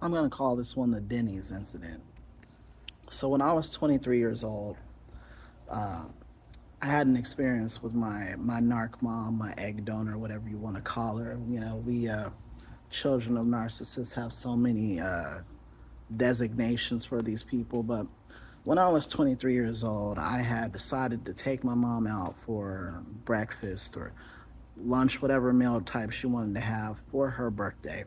I'm going to call this one the Denny's incident. So when I was 23 years old, I had an experience with my narc mom, my egg donor, whatever you want to call her. We children of narcissists have so many designations for these people, but when I was 23 years old, I had decided to take my mom out for breakfast or lunch, whatever meal type she wanted to have for her birthday.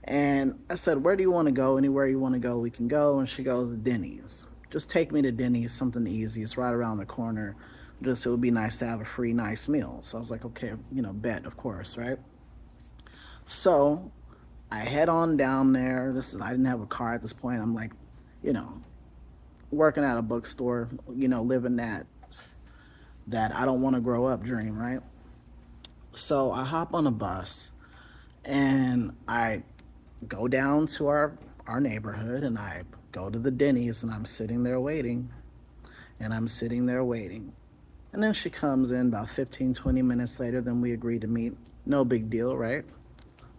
And I said, "Where do you want to go? Anywhere you want to go, we can go." And she goes, "Denny's. Just take me to Denny's, something easy. It's right around the corner. Just it would be nice to have a free, nice meal." So I was like, "Okay, bet, of course, right?" So I head on down there. I didn't have a car at this point. I'm like, you know, working at a bookstore, living that I don't want to grow up dream, right? So I hop on a bus and I go down to our neighborhood and I go to the Denny's and I'm sitting there waiting and I'm sitting there waiting. And then she comes in about 15, 20 minutes later. Then we agreed to meet. No big deal, right?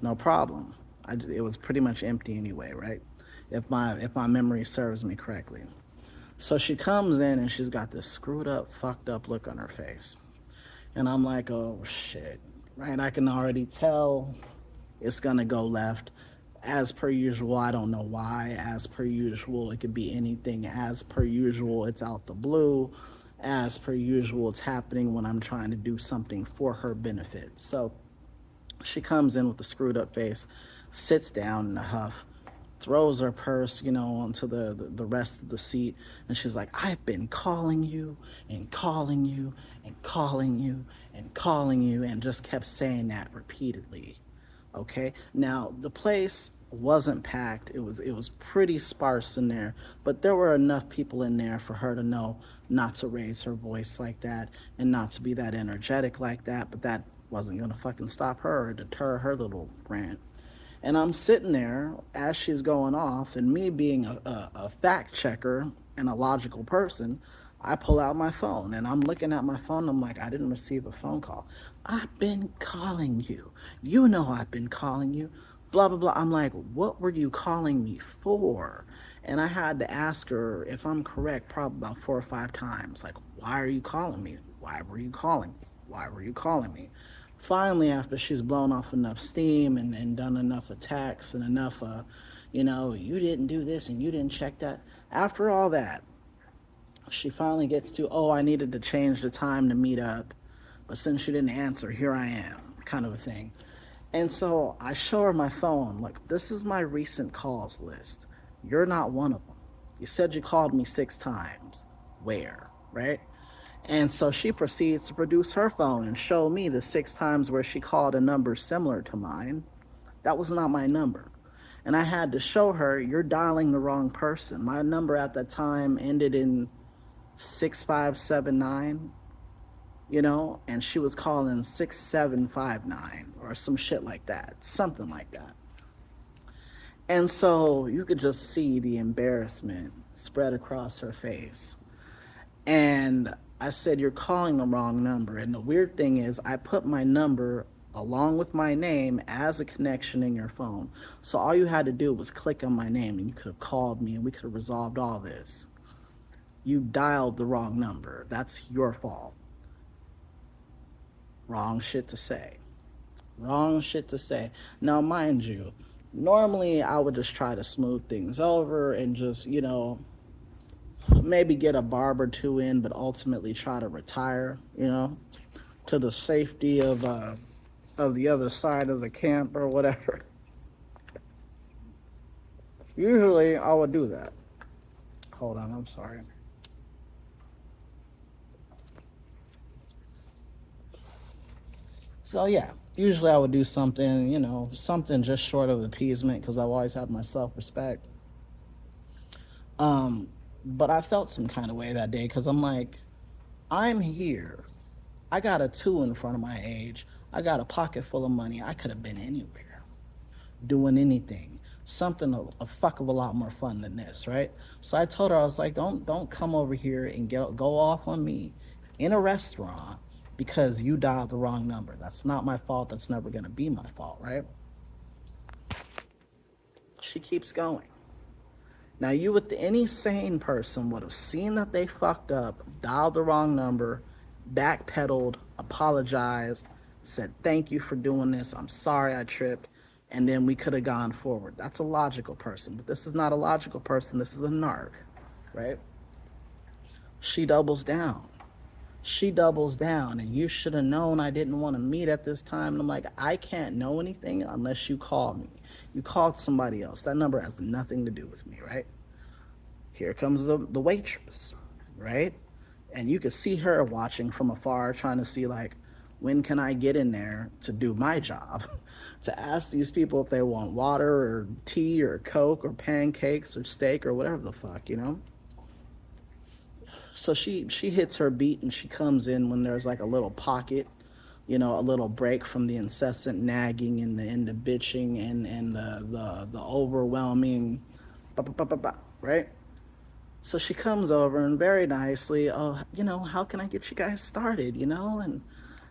No problem. It was pretty much empty anyway, right? If my memory serves me correctly. So she comes in and she's got this screwed up, fucked up look on her face. And I'm like, "Oh shit." Right? I can already tell it's gonna go left. As per usual, I don't know why. As per usual, it could be anything. As per usual, it's out the blue. As per usual, it's happening when I'm trying to do something for her benefit. So she comes in with a screwed up face, sits down in a huff, throws her purse, onto the rest of the seat, and she's like, "I've been calling you and calling you and calling you and calling you," and just kept saying that repeatedly. Okay, now the place wasn't packed. It was pretty sparse in there, but there were enough people in there for her to know not to raise her voice like that and not to be that energetic like that. But that wasn't gonna fucking stop her or deter her little rant. And I'm sitting there as she's going off, and me being a fact checker and a logical person, I pull out my phone and I'm looking at my phone. I'm like, "I didn't receive a phone call. I've been calling you. You know I've been calling you. Blah, blah, blah." I'm like, "What were you calling me for?" And I had to ask her, if I'm correct, probably about 4 or 5 times. Like, "Why are you calling me? Why were you calling me? Why were you calling me?" Finally, after she's blown off enough steam and done enough attacks and enough, "You didn't do this and you didn't check that." After all that, she finally gets to, "Oh, I needed to change the time to meet up. But since you didn't answer, here I am," kind of a thing. And so I show her my phone. Like, "This is my recent calls list. You're not one of them. You said you called me 6 times. Where?" Right? And so she proceeds to produce her phone and show me the 6 times where she called a number similar to mine. That was not my number. And I had to show her, "You're dialing the wrong person." My number at that time ended in 6579, and she was calling 6759 or some shit like that, something like that. And so you could just see the embarrassment spread across her face. And I said, "You're calling the wrong number." And the weird thing is, I put my number along with my name as a connection in your phone. So all you had to do was click on my name and you could have called me and we could have resolved all this. You dialed the wrong number. That's your fault. Wrong shit to say. Wrong shit to say. Now, mind you, normally I would just try to smooth things over and just, maybe get a barb or two in, but ultimately try to retire, to the safety of the other side of the camp or whatever. Usually I would do that. Hold on, I'm sorry. So yeah, usually I would do something, something just short of appeasement because I've always had my self-respect. Um, but I felt some kind of way that day because I'm like, I'm here. I got a two in front of my age. I got a pocket full of money. I could have been anywhere, doing anything. Something a fuck of a lot more fun than this, right? So I told her, I was like, don't come over here and go off on me in a restaurant because you dialed the wrong number. That's not my fault. That's never gonna be my fault, right? She keeps going. Now, you with any sane person would have seen that they fucked up, dialed the wrong number, backpedaled, apologized, said thank you for doing this. I'm sorry I tripped, and then we could have gone forward. That's a logical person, but this is not a logical person. This is a narc, right? She doubles down. She doubles down, and you should have known I didn't want to meet at this time. And I'm like, I can't know anything unless you call me. You called somebody else. That number has nothing to do with me, right? Here comes the waitress, right? And you could see her watching from afar, trying to see, like, when can I get in there to do my job? To ask these people if they want water or tea or Coke or pancakes or steak or whatever the fuck, you know? So she hits her beat and she comes in when there's like a little pocket, you know, a little break from the incessant nagging and the bitching and the overwhelming, right? So she comes over and very nicely, oh, you know, how can I get you guys started, you know? And,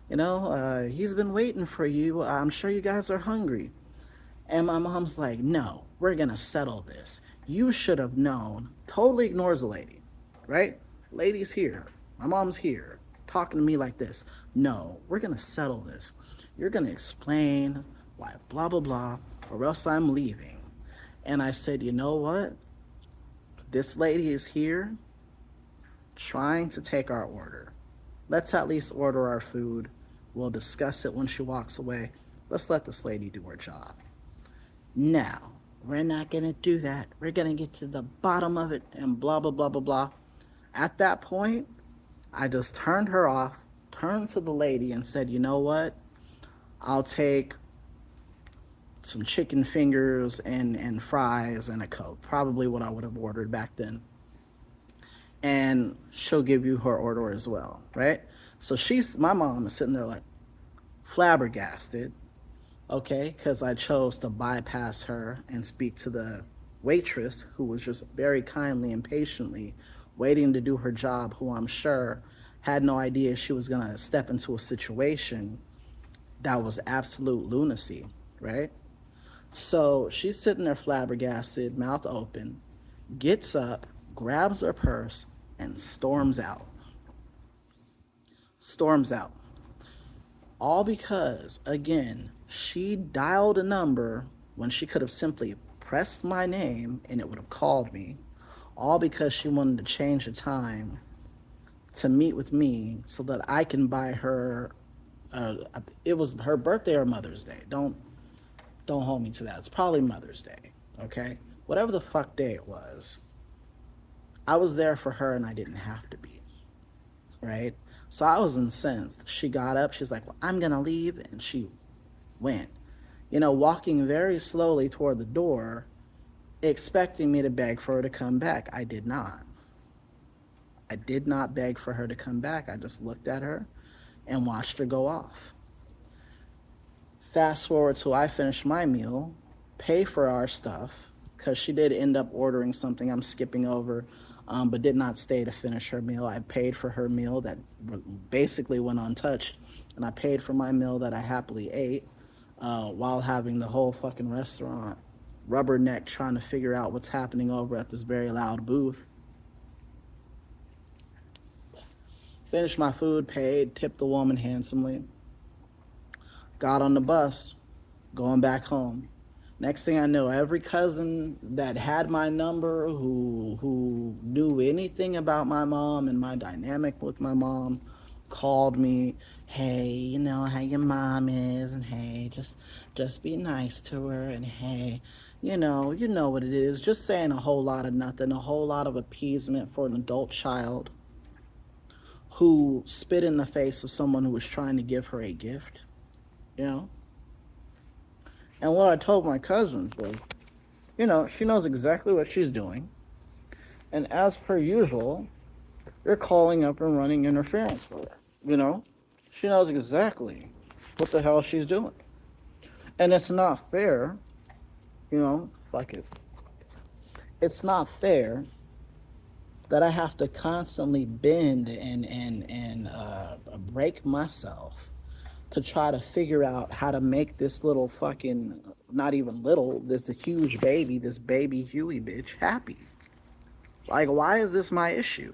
you know, he's been waiting for you. I'm sure you guys are hungry. And my mom's like, no, we're going to settle this. You should have known. Totally ignores the lady, right? Lady's here. My mom's here talking to me like this. No, we're going to settle this. You're going to explain why blah, blah, blah, or else I'm leaving. And I said, you know what? This lady is here trying to take our order. Let's at least order our food. We'll discuss it when she walks away. Let's let this lady do her job. Now, we're not going to do that. We're going to get to the bottom of it and blah, blah, blah, blah, blah. At that point, I just turned her off, turned to the lady and said, you know what? I'll take some chicken fingers and fries and a Coke. Probably what I would have ordered back then. And she'll give you her order as well, right? So my mom is sitting there like flabbergasted, okay, because I chose to bypass her and speak to the waitress who was just very kindly and patiently waiting to do her job, who I'm sure had no idea she was going to step into a situation that was absolute lunacy, right? So she's sitting there flabbergasted, mouth open, gets up, grabs her purse, and storms out. Storms out. All because, again, she dialed a number when she could have simply pressed my name and it would have called me. All because she wanted to change the time to meet with me so that I can buy her. It was her birthday or Mother's Day. Don't hold me to that. It's probably Mother's Day. Okay, whatever the fuck day it was, I was there for her and I didn't have to be. Right. So I was incensed. She got up. She's like, well, I'm gonna leave, and she went. You know, walking very slowly toward the door, expecting me to beg for her to come back. I did not. I did not beg for her to come back. I just looked at her and watched her go off. Fast forward till I finished my meal, pay for our stuff, because she did end up ordering something I'm skipping over, but did not stay to finish her meal. I paid for her meal that basically went untouched, and I paid for my meal that I happily ate while having the whole fucking restaurant rubberneck trying to figure out what's happening over at this very loud booth. Finished my food, paid, tipped the woman handsomely. Got on the bus, going back home. Next thing I know, every cousin that had my number, who knew anything about my mom and my dynamic with my mom, called me. Hey, you know how your mom is, and hey, just be nice to her, and hey, you know what it is. Just saying a whole lot of nothing, a whole lot of appeasement for an adult child who spit in the face of someone who was trying to give her a gift, you know? And what I told my cousins was, you know, she knows exactly what she's doing. And as per usual, you're calling up and running interference for her, you know? She knows exactly what the hell she's doing. And it's not fair, you know, fuck it. It's not fair that I have to constantly bend and break myself to try to figure out how to make this little fucking, not even little, this a huge baby, this baby Huey bitch happy. Like, why is this my issue?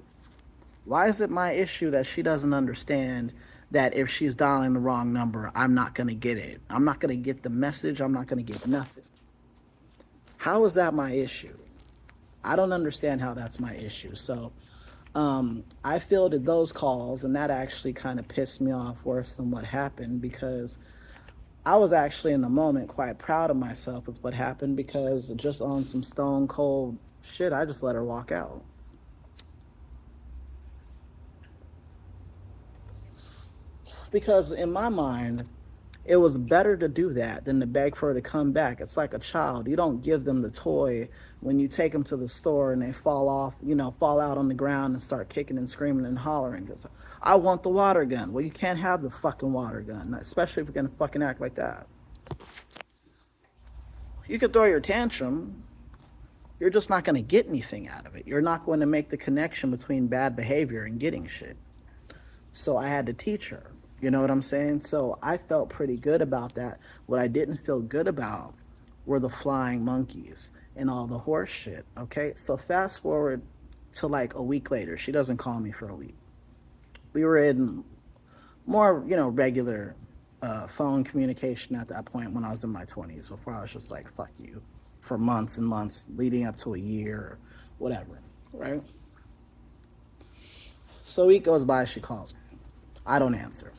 Why is it my issue that she doesn't understand that if she's dialing the wrong number, I'm not going to get it? I'm not going to get the message. I'm not going to get nothing. How is that my issue? I don't understand how that's my issue. So I fielded those calls, and that actually kind of pissed me off worse than what happened, because I was actually in the moment quite proud of myself with what happened, because just on some stone cold shit, I just let her walk out. Because in my mind, it was better to do that than to beg for her to come back. It's like a child. You don't give them the toy when you take them to the store and they fall off, fall out on the ground and start kicking and screaming and hollering. Because I want the water gun. Well, you can't have the fucking water gun, especially if you're going to fucking act like that. You could throw your tantrum. You're just not going to get anything out of it. You're not going to make the connection between bad behavior and getting shit. So I had to teach her. You know what I'm saying? So I felt pretty good about that. What I didn't feel good about were the flying monkeys and all the horse shit. Okay, so fast forward to like a week later. She doesn't call me for a week. We were in more, regular phone communication at that point when I was in my 20s, before I was just like, fuck you, for months and months leading up to a year or whatever, right? So a week goes by, she calls me. I don't answer.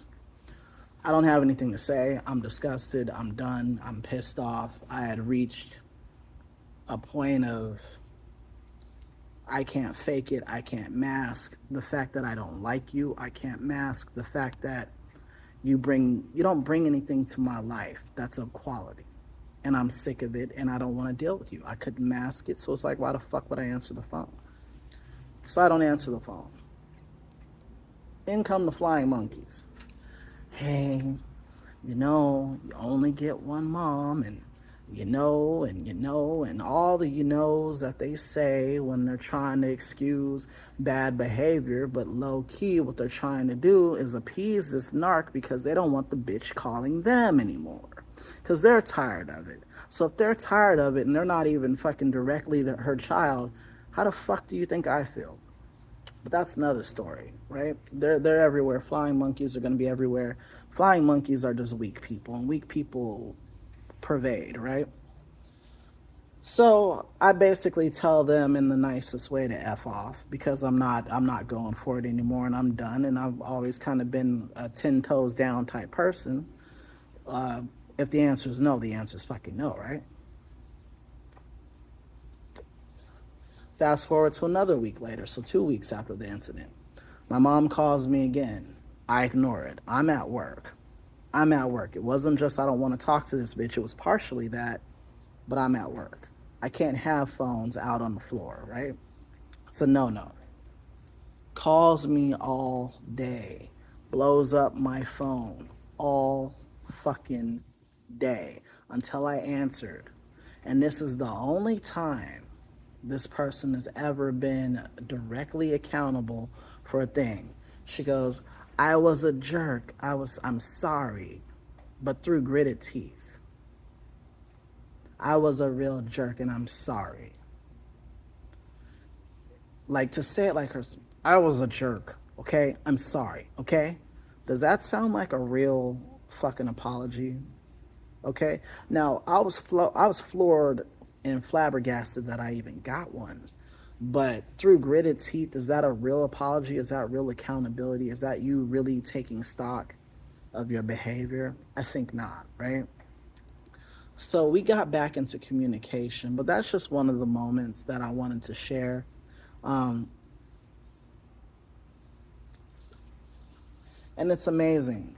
I don't have anything to say. I'm disgusted. I'm done. I'm pissed off. I had reached a point of, I can't fake it. I can't mask the fact that I don't like you. I can't mask the fact that you don't bring anything to my life that's of quality. And I'm sick of it, and I don't want to deal with you. I couldn't mask it, so it's like, why the fuck would I answer the phone? So I don't answer the phone. In come the flying monkeys. Hey, you only get one mom, and and all the knows that they say when they're trying to excuse bad behavior, but low key what they're trying to do is appease this narc because they don't want the bitch calling them anymore, because they're tired of it. So if they're tired of it and they're not even fucking directly her child, how the fuck do you think I feel? But that's another story, right? They're everywhere. Flying monkeys are going to be everywhere. Flying monkeys are just weak people, and weak people pervade, right? So I basically tell them in the nicest way to F off, because I'm not going for it anymore, and I'm done. And I've always kind of been a 10 toes down type person. If the answer is no, the answer is fucking no, right? Fast forward to another week later, so 2 weeks after the incident. My mom calls me again. I ignore it. I'm at work. It wasn't just I don't want to talk to this bitch. It was partially that, but I'm at work. I can't have phones out on the floor, right? It's a no-no. Calls me all day. Blows up my phone all fucking day until I answered. And this is the only time this person has ever been directly accountable for a thing. She goes, I was a jerk. I'm sorry, but through gritted teeth. I was a real jerk and I'm sorry. Like, to say it like her, I was a jerk, okay? I'm sorry, okay? Does that sound like a real fucking apology? Okay? Now, I was floored and flabbergasted that I even got one. But through gritted teeth, is that a real apology? Is that real accountability? Is that you really taking stock of your behavior? I think not, right? So we got back into communication, but that's just one of the moments that I wanted to share. Um, and it's amazing.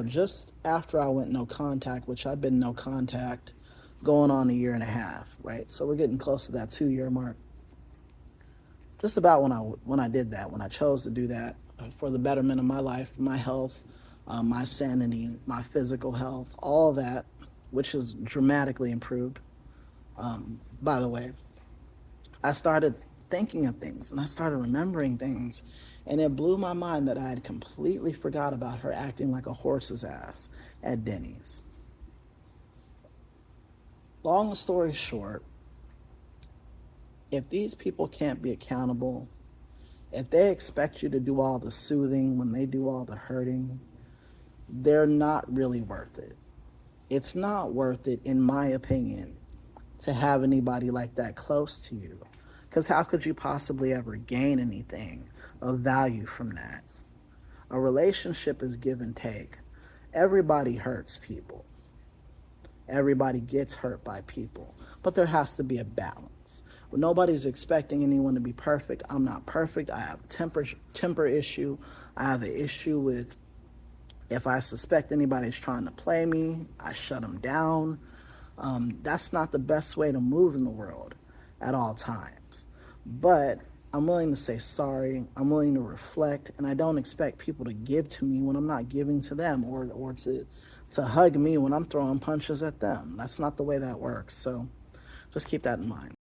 Just after I went no contact, which I've been no contact going on a year and a half, right? So we're getting close to that 2-year mark. Just about when I did that, when I chose to do that for the betterment of my life, my health, my sanity, my physical health, all that, which has dramatically improved. By the way, I started thinking of things and I started remembering things, And it blew my mind that I had completely forgot about her acting like a horse's ass at Denny's. Long story short, if these people can't be accountable, if they expect you to do all the soothing when they do all the hurting, they're not really worth it. It's not worth it, in my opinion, to have anybody like that close to you. Because how could you possibly ever gain anything of value from that? A relationship is give and take. Everybody hurts people. Everybody gets hurt by people. But there has to be a balance. Well, nobody's expecting anyone to be perfect. I'm not perfect. I have a temper issue. I have an issue with, if I suspect anybody's trying to play me, I shut them down. That's not the best way to move in the world at all times. But I'm willing to say sorry. I'm willing to reflect, and I don't expect people to give to me when I'm not giving to them, or to hug me when I'm throwing punches at them. That's not the way that works. So just keep that in mind.